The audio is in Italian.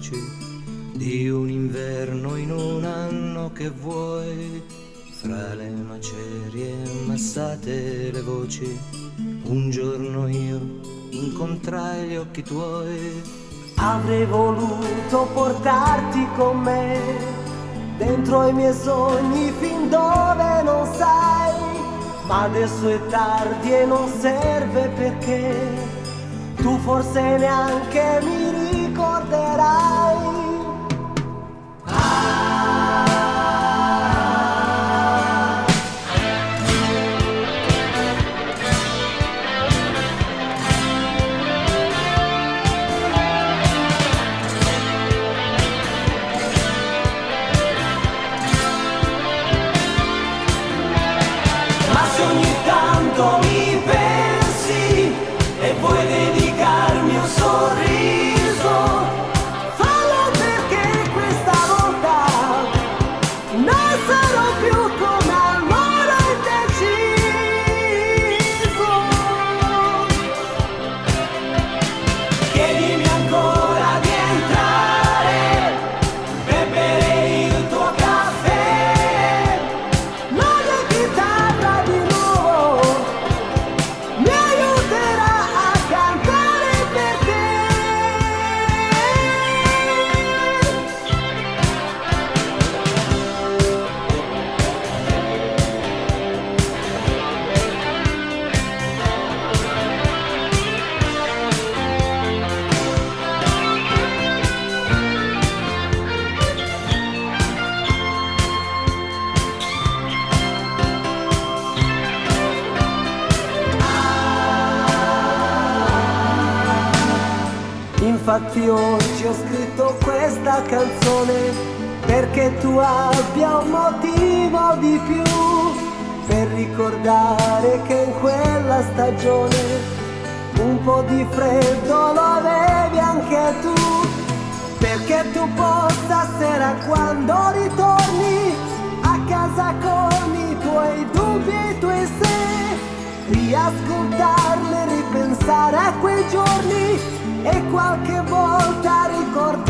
veloci di un inverno in un anno che vuoi. Fra le macerie ammassate le voci, un giorno io incontrai gli occhi tuoi. Avrei voluto portarti con me dentro i miei sogni fin dove non sai, ma adesso è tardi e non serve perché tu forse neanche mi ricorderai. Mi pensi e vuoi dedicarmi un sorriso, fallo perché questa volta non sarò più come allora indeciso. Chiedimi ancora di entrare, bere il tuo caffè, la mia chitarra di nuovo mi aiuterà a cantare per te. Infatti oggi ho scritto questa canzone perché tu abbia un motivo di più per ricordare che in quella stagione un po' di freddo lo avevi anche tu, perché tu possa sera quando ritorni a casa con i tuoi dubbi e i tuoi se, riascoltarli, ripensare a quei giorni e qualche volta ricordare